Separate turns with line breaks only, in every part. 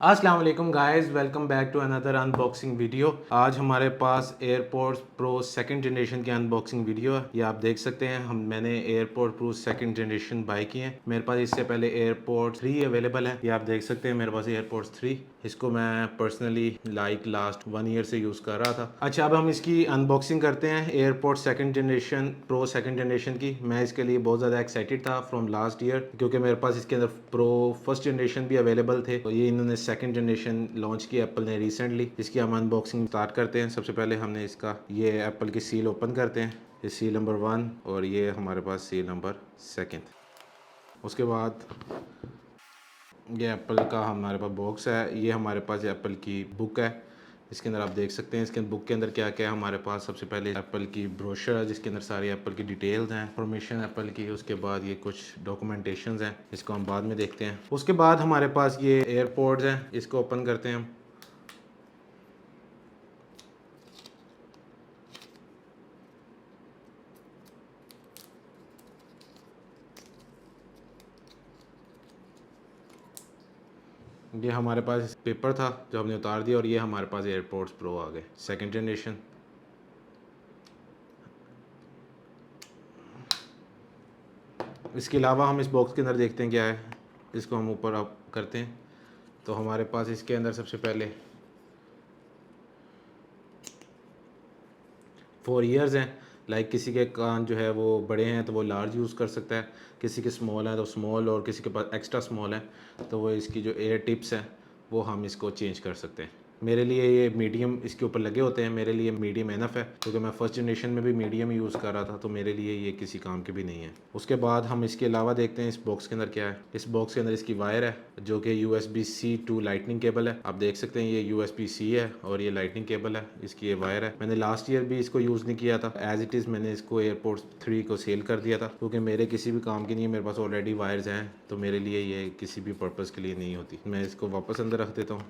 अस्सलाम वालेकुम guys, welcome back to another unboxing video. आज हमारे पास एयरपोर्ट्स प्रो सेकंड जनरेशन की अनबॉक्सिंग वीडियो है। ये आप देख सकते हैं, मैंने AirPod Pro second generation buy किए हैं। मेरे पास इससे पहले एयरपोर्ट 3 अवेलेबल है। ये आप देख सकते हैं मेरे पास एयरपोर्ट्स 3। इसको मैं पर्सनली लास्ट 1 ईयर से यूज़ कर रहा था। अच्छा, अब हम इसकी अनबॉक्सिंग करते हैं airport second generation pro second generation की। मैं इसके लिए बहुत ज़्यादा एक्साइटेड था फ्रॉम लास्ट ईयर, क्योंकि मेरे पास इसके अंदर प्रो फर्स्ट जनरेशन भी अवेलेबल थे। तो ये इन्होंने सेकंड जनरेशन लॉन्च की एप्पल ने रिसेंटली। इसकी हम अनबॉक्सिंग स्टार्ट करते हैं। सबसे पहले हमने इसका ये एप्पल की सील ओपन करते हैं। ये सील नंबर 1 और ये हमारे पास सील नंबर 2। उसके बाद ये एप्पल का हमारे पास बॉक्स है। ये हमारे पास एप्पल की बुक है। इसके अंदर आप देख सकते हैं इसके बुक के अंदर क्या क्या है हमारे पास। सबसे पहले एप्पल की ब्रोशर है, जिसके अंदर सारी एप्पल की डिटेल्स हैं, इंफॉर्मेशन एप्पल की। उसके बाद ये कुछ डॉक्यूमेंटेशंस हैं, इसको हम बाद में देखते हैं। उसके बाद हमारे पास ये एयरपोर्ट्स हैं, इसको ओपन करते हैं हम। ये हमारे पास पेपर था जो हमने उतार दिया, और ये हमारे पास एयरपोर्ट्स प्रो आ गए सेकंड जनरेशन। इसके अलावा हम इस बॉक्स के अंदर देखते हैं क्या है। इसको हम ऊपर अप करते हैं तो हमारे पास इसके अंदर सबसे पहले 4 ईयर्स हैं। लाइक किसी के कान जो है वो बड़े हैं तो वो लार्ज यूज़ कर सकता है, किसी के स्मॉल हैं तो स्मॉल, और किसी के पास एक्स्ट्रा स्मॉल है तो वो इसकी जो एयर टिप्स हैं वो हम इसको चेंज कर सकते हैं। मेरे लिए ये मीडियम इसके ऊपर लगे होते हैं, मेरे लिए मीडियम एनफ है, क्योंकि मैं फर्स्ट जनरेशन में भी मीडियम यूज़ कर रहा था, तो मेरे लिए ये किसी काम के भी नहीं है। उसके बाद हम इसके अलावा देखते हैं इस बॉक्स के अंदर क्या है। इस बॉक्स के अंदर इसकी वायर है जो कि USB-C टू लाइटनिंग केबल है। आप देख सकते हैं ये USB-C है और ये लाइटनिंग केबल है, इसकी ये वायर है। मैंने लास्ट ईयर भी इसको यूज़ नहीं किया था, एज इट इज़ मैंने इसको एयरपोर्ट्स 3 को सेल कर दिया था, क्योंकि मेरे किसी भी काम की नहीं है, मेरे पास ऑलरेडी वायर्स हैं, तो मेरे लिए ये किसी भी पर्पज़ के लिए नहीं होती। मैं इसको वापस अंदर रख देता हूँ।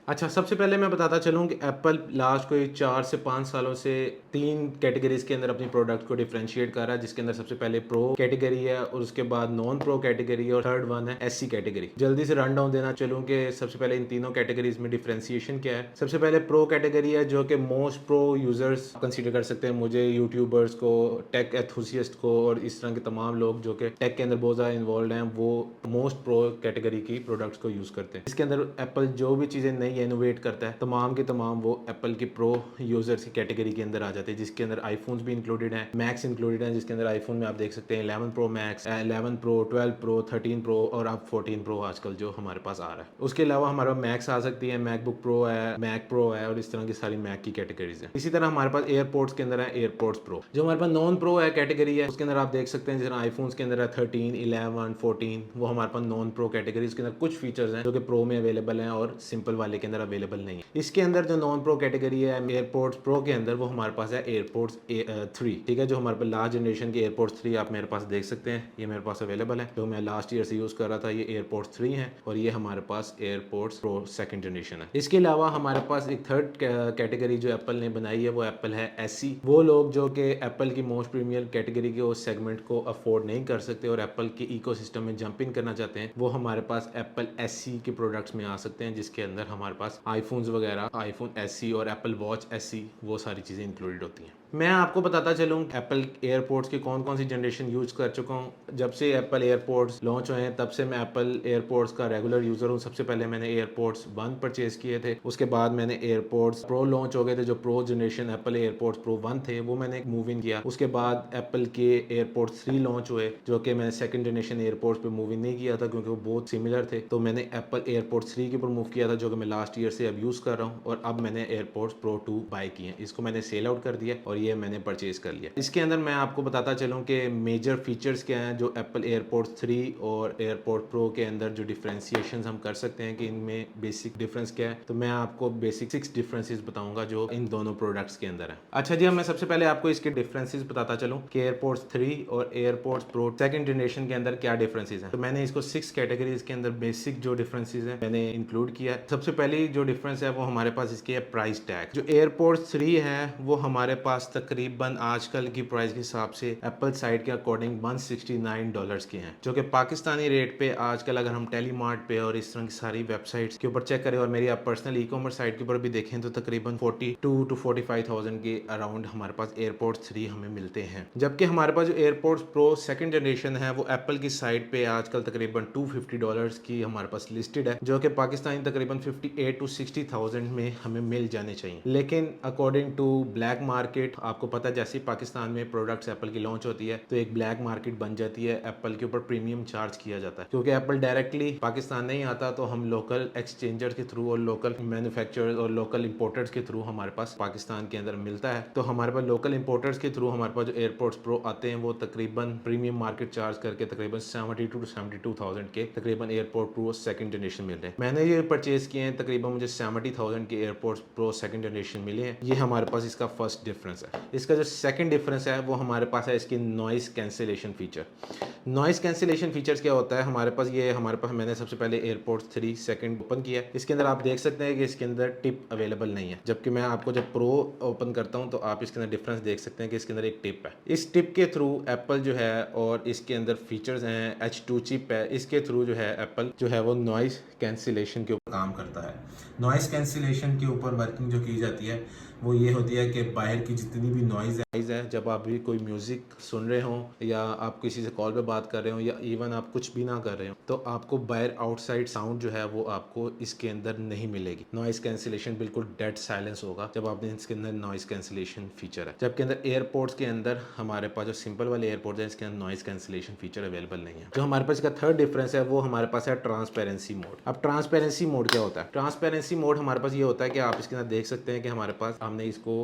अच्छा, सबसे पहले मैं बताता चलूँ कि एप्पल लास्ट कोई 4 से 5 सालों से 3 कैटेगरीज के अंदर अपनी प्रोडक्ट को डिफरेंशिएट कर रहा है, जिसके अंदर सबसे पहले प्रो कैटेगरी है और उसके बाद नॉन प्रो कैटेगरी और थर्ड वन है एससी कैटेगरी। जल्दी से रन डाउन देना चलूँ कि सबसे पहले इन तीनों कैटेगरीज में डिफरेंशिएशन क्या है। सबसे पहले प्रो कैटेगरी है, जो कि मोस्ट प्रो यूजर्स कंसिडर कर सकते हैं मुझे, यूट्यूबर्स को, टेक एथुसियस्ट को, और इस तरह के तमाम लोग जो कि टेक के अंदर बहुत ज़्यादा इन्वॉल्व हैं, वो मोस्ट प्रो कैटेगरी की प्रोडक्ट्स को यूज़ करते हैं। इसके अंदर एप्पल जो भी चीज़ें नई इनोवेट करता है, तमाम के तमाम वो एप्पल की प्रो यूजर्स की कैटेगरी के अंदर आ जाते हैं, जिसके अंदर आईफोन्स भी इंक्लूडेड हैं, मैक्स इंक्लूडेड हैं, जिसके अंदर आईफोन में आप देख सकते हैं 11 pro max, 11 pro, 12 pro, 13 pro और अब 14 प्रो आजकल जो हमारे पास आ रहा है। उसके अलावा हमारे पास मैक्स आ सकती है, मैकबुक प्रो है, मैक प्रो है, और इस तरह की सारी मैक की कैटेगरीज है। इसी तरह हमारे पास एयरपोर्ट्स के अंदर है एयरपोर्ट्स प्रो। जो हमारे पास नॉन प्रो है कैटेगरी है, उसके अंदर आप देख सकते हैं, जैसे आईफोन्स के अंदर है 13, 11, 14, वो हमारे पास नॉन प्रो कैटेगरी। इसके अंदर कुछ फीचर्स हैं जो कि प्रो में अवेलेबल हैं और सिंपल वाले के अंदर अवेलेबल नहीं है। इसके अंदर जो नॉन प्रो कैटेगरी है एयरपोर्ट्स प्रो के अंदर, वो हमारे पास है एयरपोर्ट्स 3, ठीक है। जो हमारे पास लास्ट जनरेशन के एयरपोर्ट्स 3 आप मेरे पास देख सकते हैं, ये मेरे पास अवेलेबल है, जो मैं लास्ट ईयर से यूज़ कर रहा था। ये एयरपोर्ट्स 3 है और ये हमारे पास एयरपोर्ट्स प्रो सेकंड जनरेशन है। इसके अलावा हमारे पास एक थर्ड कैटेगरी जो एप्पल ने बनाई है, वो एप्पल है एससी। वो लोग जो कि एप्पल की मोस्ट प्रीमियम कैटेगरी के उस सेगमेंट को अफोर्ड नहीं कर सकते और एप्पल के इकोसिस्टम में जंप इन करना चाहते हैं, वो हमारे पास एप्पल एससी के प्रोडक्ट्स में आ सकते हैं, जिसके अंदर हमारे पास आईफोन्स वगैरह, आईफोन एससी और एप्पल वॉच एससी, वो सारी चीज़ें इंक्लूडेड होती हैं। मैं आपको बताता चलूँ एप्पल एयरपोर्ट्स की कौन कौन सी जनरेशन यूज़ कर चुका हूँ। जब से एप्पल एयरपोर्ट्स लॉन्च हुए हैं तब से मैं एप्पल एयरपोर्ट्स का रेगुलर यूज़र हूँ। सबसे पहले मैंने एयरपोर्ट्स 1 परचेज किए थे, उसके बाद मैंने एयरपोर्ट्स प्रो लॉन्च हो गए थे, जो pro generation Apple airports pro 1 थे, वो मैंने मूव इन किया। उसके बाद एप्पल के एयरपोर्ट्स 3 लॉन्च हुए, जो कि मैंने सेकंड जनरेशन एयरपोर्ट्स पे मूव इन नहीं किया था, क्योंकि वो बहुत सिमिलर थे, तो मैंने एप्पल एयरपोर्ट्स 3 के ऊपर मूव किया था, जो कि मैं लास्ट ईयर से अब यूज़ कर रहा हूँ। और अब मैंने एयरपोर्ट्स प्रो 2 बाय किए हैं, इसको मैंने सेल आउट कर दिया और ये मैंने परचेज कर लिया। इसके अंदर मैं आपको बताता चलूँ कि मेजर फीचर्स क्या हैं जो एप्पल एयरपोर्ट्स 3 और एयरपोर्ट प्रो के अंदर जो डिफरेंशिएशन हम कर सकते हैं कि इनमें बेसिक डिफरेंस क्या है। तो मैं आपको बेसिक 6 डिफरेंसेस बताऊंगा जो इन दोनों प्रोडक्ट्स के अंदर है। अच्छा जी, मैं सबसे पहले आपको इसके डिफरेंसेस बताता चलूँ कि एयरपोर्ट्स 3 और एयरपोर्ट्स प्रो सेकंड जनरेशन के अंदर क्या डिफरेंसेस हैं। तो मैंने इसको 6 कैटेगरीज के अंदर बेसिक जो डिफरेंसेस हैं मैंने इंक्लूड किया है। सबसे पहले जो डिफरेंस है वो हमारे पास इसकी है प्राइस टैग। जो एयरपोर्ट्स 3 है वो हमारे हमारे पास तकरीबन आजकल की प्राइस के हिसाब से एप्पल साइड के अकॉर्डिंग $169 के हैं, जो कि पाकिस्तानी रेट पे आजकल अगर हम टेलीमार्ट पे और इस तरह की सारी वेबसाइट्स के ऊपर चेक करें और मेरी आप पर्सनल ई कॉमर्स साइट के ऊपर भी देखें तो तकरीबन 42 to 45,000 के अराउंड हमारे पास एयरपोर्ट्स 3 हमें मिलते हैं। जबकि हमारे पास जो एयरपोर्ट्स प्रो सेकंड जनरेशन है वो एप्पल की साइट पे आजकल तकरीबन $250 की हमारे पास लिस्टेड है, जो कि पाकिस्तानी तकरीबन 58 to 60,000 में हमें मिल जाने चाहिए। लेकिन अकॉर्डिंग टू ब्लैक मार्केट, आपको पता है जैसे ही पाकिस्तान में प्रोडक्ट्स एप्पल की लॉन्च होती है तो एक ब्लैक मार्केट बन जाती है, एप्पल के ऊपर प्रीमियम चार्ज किया जाता है। क्योंकि एप्पल डायरेक्टली पाकिस्तान नहीं आता तो हम लोकल एक्सचेंजर के थ्रू और लोकल मैन्युफैक्चरर्स और लोकल इंपोर्टर्स के थ्रू हमारे पास पाकिस्तान के अंदर मिलता है। तो हमारे पास लोकल इंपोर्टर्स के थ्रू हमारे पास जो एयरपोर्ट्स प्रो आते हैं वो तकरीबन प्रीमियम मार्केट चार्ज करके तकरीबन 72 to 72,000 के तकरीबन एयरपोर्ट प्रो सेकंड जनरेशन मिल रहे हैं। मैंने ये परचेज किए हैं, तकरीबन मुझे 70,000 के एयरपोर्ट्स प्रो सेकंड जनरेशन मिले हैं। ये हमारे पास इसका फर्स्ट डिफरेंस है। इसका जो सेकंड डिफरेंस है वो हमारे पास है इसकी noise cancellation feature. Noise cancellation features क्या होता है हमारे पास, ये हमारे पास मैंने सबसे पहले एयरपोर्ट्स 3 सेकंड ओपन किया है। इसके अंदर आप देख सकते हैं कि इसके अंदर टिप अवेलेबल नहीं है, जबकि मैं आपको जब प्रो ओपन करता हूं तो आप इसके अंदर डिफरेंस देख सकते हैं कि इसके अंदर एक टिप है। इस टिप के थ्रू एप्पल जो है और इसके अंदर फीचर्स हैं H2 चिप है, इसके थ्रू जो है एप्पल जो है वो नॉइस कैंसिलेशन के ऊपर काम करता है। नॉइस कैंसिलेशन के ऊपर वर्किंग जो की जाती है वो ये होती है कि बाहर की जितनी भी नॉइज़ है, जब आप भी कोई म्यूज़िक सुन रहे हो या आप किसी से कॉल पे बात कर रहे हो या इवन आप कुछ भी ना कर रहे हो तो आपको बाहर आउटसाइड साउंड जो है वो आपको इसके अंदर नहीं मिलेगी। नॉइस कैंसिलेशन बिल्कुल डेड साइलेंस होगा जब आपने इसके अंदर नॉइस कैंसिलेशन फीचर है। जबकि अंदर एयरपोर्ट्स के अंदर हमारे पास जो सिंपल वाले एयरपोर्ट्स हैं इसके अंदर नॉइस कैंसिलेशन फीचर अवेलेबल नहीं है। जो हमारे पास इसका थर्ड डिफरेंस है वो हमारे पास है ट्रांसपेरेंसी मोड। अब ट्रांसपेरेंसी मोड क्या होता है? ट्रांसपेरेंसी मोड हमारे पास ये होता है कि आप इसके अंदर देख सकते हैं कि हमारे पास हमने इसको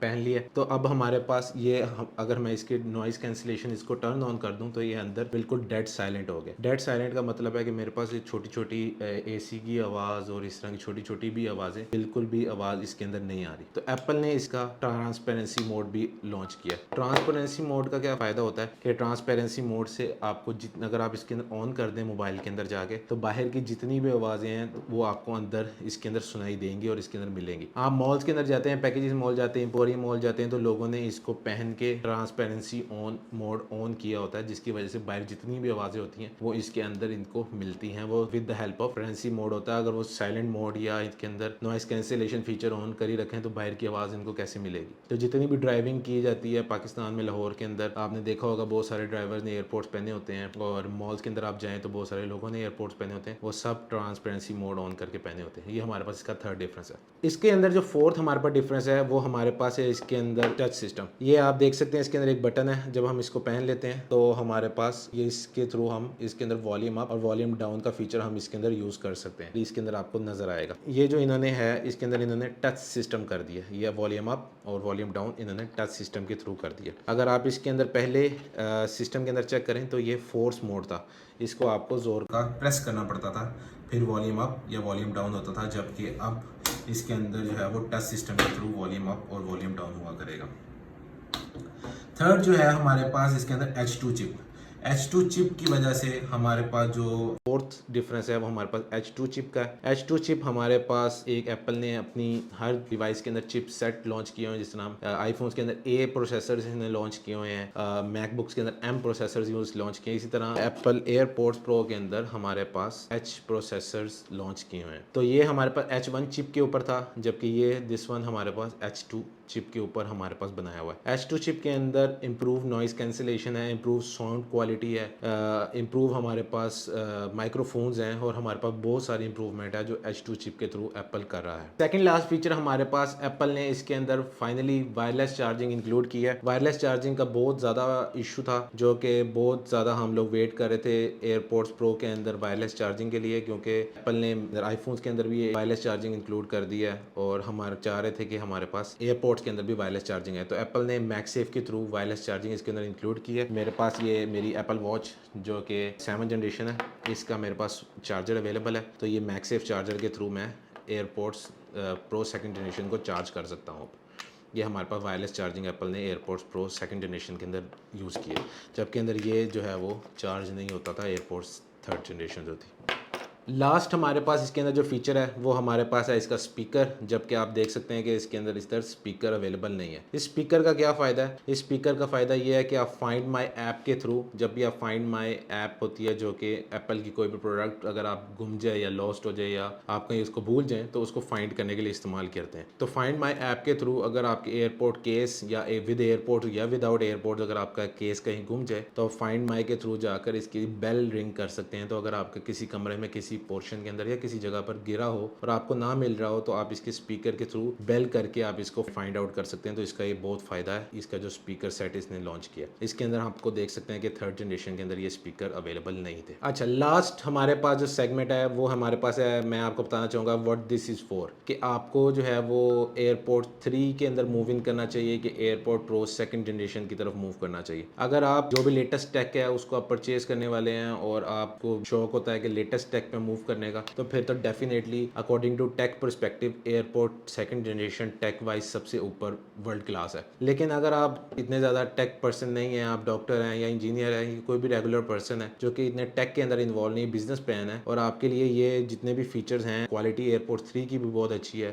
पहन लिया तो अब हमारे पास ये अगर मैं इसके नॉइस कैंसिलेशन इसको टर्न ऑन कर दूं तो ये अंदर बिल्कुल डेड साइलेंट हो गया। डेड साइलेंट का मतलब है कि मेरे पास ये छोटी छोटी एसी की आवाज़ और इस तरह की छोटी छोटी भी आवाज़ें, बिल्कुल भी आवाज़ इसके अंदर नहीं आ रही। तो एप्पल ने इसका ट्रांसपेरेंसी मोड भी लॉन्च किया। ट्रांसपेरेंसी मोड का क्या फ़ायदा होता है कि ट्रांसपेरेंसी मोड से आपको जितना अगर आप इसके अंदर ऑन कर दें मोबाइल के अंदर जाके तो बाहर की जितनी भी आवाज़ें हैं वो आपको अंदर इसके अंदर सुनाई देंगी और इसके अंदर मिलेंगी। आप मॉल्स के अंदर जाते हैं, पैकेजेस मॉल जाते हैं, एम्पोरियम मॉल जाते हैं तो लोगों ने इसको पहन के ट्रांसपेरेंसी ऑन मोड ऑन किया होता है, जिसकी वजह से बाहर जितनी भी आवाज़ें होती हैं वो इसके अंदर इनको मिलती हैं। वो with the help of transparency mode होता है। अगर वो साइलेंट मोड या इसके अंदर नॉइस कैंसिलेशन फीचर ऑन कर ही रखें तो बाहर की आवाज़ इनको कैसे मिलेगी? तो जितनी भी ड्राइविंग की जाती है पाकिस्तान में लाहौर के अंदर आपने देखा होगा बहुत सारे ड्राइवर्स ने एयरपोर्ट्स पहने होते हैं और मॉल्स के अंदर आप जाएँ तो बहुत सारे लोगों ने एयरपोर्ट्स पहने होते हैं, वो सब ट्रांसपेरेंसी मोड ऑन करके पहने होते हैं। ये हमारे पास इसका थर्ड डिफरेंस है। इसके अंदर जो फोर्थ हमारे पास डिफरेंस है वो हमारे पास है इसके अंदर टच सिस्टम। ये आप देख सकते हैं इसके अंदर एक बटन है, जब हम इसको पहन लेते हैं तो हमारे पास ये इसके थ्रू हम इसके अंदर वॉल्यूम अप और वॉल्यूम डाउन का फीचर हम इसके अंदर यूज़ कर सकते हैं। इसके अंदर आपको नज़र आएगा ये जो इन्होंने है इसके अंदर इन्होंने टच सिस्टम कर दिया। ये वॉल्यूम अप और वॉल्यूम डाउन इन्होंने टच सिस्टम के थ्रू कर दिया। अगर आप इसके अंदर पहले सिस्टम के अंदर चेक करें तो ये फोर्स मोड था, इसको आपको जोर का प्रेस करना पड़ता था फिर वॉल्यूम अप या वॉल्यूम डाउन होता था, जबकि अब इसके अंदर जो है वो टच सिस्टम के थ्रू वॉल्यूम अप और वॉल्यूम डाउन हुआ करेगा। थर्ड जो है हमारे पास इसके अंदर H2 चिप। H2 चिप की वजह से हमारे पास जो फोर्थ डिफरेंस है वो हमारे पास H2 चिप का है। H2 चिप हमारे पास एक एप्पल ने अपनी हर डिवाइस के अंदर चिप सेट लॉन्च किए हुए हैं, जिस नाम आईफोन्स के अंदर A प्रोसेसर्स इन्होंने लॉन्च किए हुए हैं, मैकबुक्स के अंदर M प्रोसेसर्स यूज लॉन्च किए। इसी तरह एप्पल एयरपोर्ट्स प्रो के अंदर हमारे पास H प्रोसेसर्स लॉन्च किए हुए हैं। तो ये हमारे पास H1 चिप के ऊपर था, जबकि ये दिस वन हमारे पास H2 चिप के ऊपर हमारे पास बनाया हुआ है। H2 चिप के अंदर इम्प्रूव नॉइस कैंसिलेशन है, इम्प्रूव साउंड क्वालिटी है, इम्प्रूव हमारे पास माइक्रोफोन्स हैं और हमारे पास बहुत सारी इंप्रूवमेंट है जो H2 चिप के थ्रू एप्पल कर रहा है। सेकंड लास्ट फीचर हमारे पास एप्पल ने इसके अंदर फाइनली वायरलेस चार्जिंग इंक्लूड किया है। वायरलेस चार्जिंग का बहुत ज़्यादा इशू था जो कि बहुत ज़्यादा हम लोग वेट कर रहे थे एयरपोर्ट्स प्रो के अंदर वायरलेस चार्जिंग के लिए, क्योंकि एप्पल ने आईफोन्स के अंदर भी वायरलेस चार्जिंग इंक्लूड कर दिया है और हमारे चाह रहे थे कि हमारे पास एयरपोर्ट्स के अंदर भी वायरलेस चार्जिंग है। तो एप्पल ने मैगसेफ के थ्रू वायरलेस चार्जिंग इसके अंदर इंक्लूड की है। मेरे पास ये मेरी एप्पल वॉच जो कि 7 जनरेशन है इसका मेरे पास चार्जर अवेलेबल है, तो ये मैगसेफ चार्जर के थ्रू मैं एयरपोर्ट्स प्रो सेकंड जनरेशन को चार्ज कर सकता हूँ। ये हमारे पास वायरलेस चार्जिंग एप्पल ने एयरपोर्ट्स प्रो सेकंड जनरेशन के अंदर यूज़ किया, जबकि अंदर ये जो है वो चार्ज नहीं होता था एयरपोर्ट्स थर्ड जनरेशन जो थी। लास्ट हमारे पास इसके अंदर जो फीचर है वो हमारे पास है इसका स्पीकर, जबकि आप देख सकते हैं कि इसके अंदर इस तरह स्पीकर अवेलेबल नहीं है। इस स्पीकर का क्या फ़ायदा है? इस स्पीकर का फ़ायदा ये है कि आप फाइंड माई ऐप के थ्रू, जब भी आप फाइंड माई ऐप होती है जो कि एप्पल की कोई भी प्रोडक्ट अगर आप गुम जाए या लॉस्ट हो जाए या आप कहीं उसको भूल जाएं तो उसको फाइंड करने के लिए इस्तेमाल करते हैं। तो फाइंड माई ऐप के थ्रू अगर आपके एयरपोर्ट केस या विद एयरपोर्ट या विदाउट एयरपोर्ट अगर आपका केस कहीं गुम जाए तो फाइंड माई के थ्रू जाकर इसकी बेल रिंग कर सकते हैं। तो अगर आपके किसी कमरे में किसी पोर्शन के अंदर या किसी जगह पर गिरा हो और आपको ना मिल रहा हो तो आप इसके स्पीकर के थ्रू बेल करके आप इसको फाइंड आउट कर सकते हैं। तो इसका ये बहुत फायदा है इसका जो स्पीकर सेट इसने लॉन्च किया। इसके अंदर आपको देख सकते हैं कि थर्ड जनरेशन के अंदर ये स्पीकर अवेलेबल नहीं थे। अच्छा, लास्ट हमारे पास जो सेगमेंट है वो हमारे पास है, मैं आपको बताना चाहूँगा व्हाट दिस इज़ फॉर, कि आपको जो है वो एयरपोर्ट 3 के अंदर मूव इन करना चाहिए कि एयरपोर्ट प्रो सेकंड जनरेशन की तरफ मूव करना चाहिए। अगर आप जो भी लेटेस्ट टेक है उसको आप परचेज करने वाले हैं और आपको शौक होता है कि लेटेस्ट टेक पे मूव करने का, तो फिर तो definitely according to tech perspective AirPod second generation tech wise सबसे ऊपर वर्ल्ड क्लास है। लेकिन अगर आप इतने ज़्यादा टेक पर्सन नहीं हैं, आप डॉक्टर हैं या इंजीनियर हैं या कोई भी रेगुलर पर्सन है जो कि इतने टेक के अंदर इन्वॉल्व नहीं, बिजनेस प्लान है और आपके लिए ये जितने भी फीचर्स हैं, क्वालिटी एयरपोर्ट 3 की भी बहुत अच्छी है,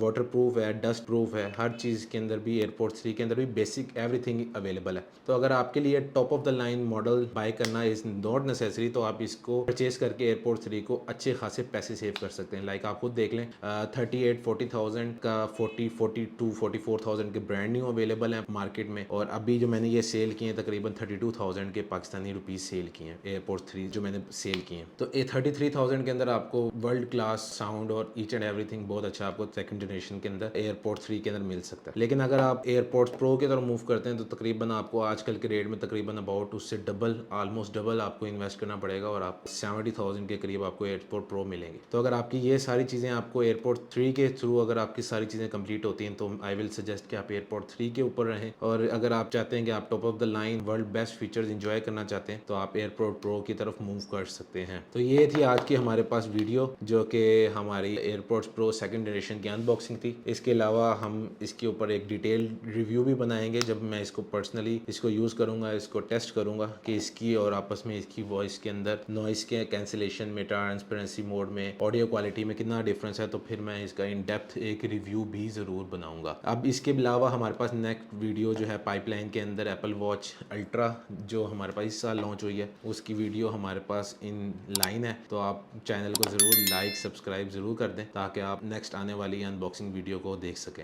वाटर प्रूफ है, डस्ट प्रूफ है, हर चीज़ के अंदर भी एयरपोर्ट 3 के अंदर भी बेसिक एवरीथिंग अवेलेबल है। तो अगर आपके लिए top of the line model by करना इज़ नॉट नेसेसरी तो आप इसको परचेज करके एयरपोर्ट 3 को अच्छे खासे पैसे सेव कर सकते हैं। लाइक आप खुद देख लें 38-40,000 का 40-42-44,000 के ब्रांड न्यू अवेलेबल है मार्केट में, और अभी जो मैंने ये सेल किए हैं तकरीबन 32,000 के पाकिस्तानी रुपीज़ सेल किए हैं एयरपोर्ट 3 जो मैंने सेल किए हैं। तो ये 33,000 के अंदर आपको वर्ल्ड क्लास साउंड और ईच एंड एवरीथिंग बहुत अच्छा आपको सेकंड जनरेशन के अंदर एयरपोर्ट 3 के अंदर मिल सकता है। लेकिन अगर आप एयरपोर्ट प्रो की तरफ मूव करते हैं तो तकरीबन आपको आजकल के रेट में तकरीबन अबाउट उससे डबल, ऑलमोस्ट डबल आपको इन्वेस्ट करना पड़ेगा और आप 70,000 के करीब आपको एयरपोर्ट प्रो मिलेंगे। तो अगर आपकी ये सारी चीज़ें आपको एयरपोर्ट 3 के थ्रू अगर आपकी सारी चीज़ें कंप्लीट होती हैं तो आई विल सजेस्ट कि आप एयरपोर्ट 3 के ऊपर रहें, और अगर आप चाहते हैं कि आप top of the line world best features enjoy करना चाहते हैं तो आप एयरपोर्ट प्रो की तरफ मूव कर सकते हैं। तो ये थी आज की हमारे पास वीडियो जो कि हमारी एयरपोर्ट्स प्रो सेकंड जनरेशन की अनबॉक्सिंग थी। इसके अलावा हम इसके ऊपर एक डिटेल रिव्यू भी बनाएंगे जब मैं इसको पर्सनली इसको यूज़ करूँगा, इसको टेस्ट करूँगा कि इसकी और आपस में इसकी वॉइस के अंदर नॉइस के कैंसिलेशन में, ट्रांसपेरेंसी मोड में, ऑडियो क्वालिटी में कितना डिफरेंस है। तो फिर मैं इसका इन डेप्थ एक रिव्यू भी ज़रूर बनाऊँगा। अब इसके अलावा हमारे पास नेक्स्ट वीडियो जो है पाइपलाइन के अंदर एप्पल वॉच अल्ट्रा जो हमारे पास इस साल लॉन्च हुई है उसकी वीडियो हमारे पास इन लाइन है। तो आप चैनल को ज़रूर लाइक सब्सक्राइब ज़रूर कर दें ताकि आप नेक्स्ट आने वाली अनबॉक्सिंग वीडियो को देख सकें।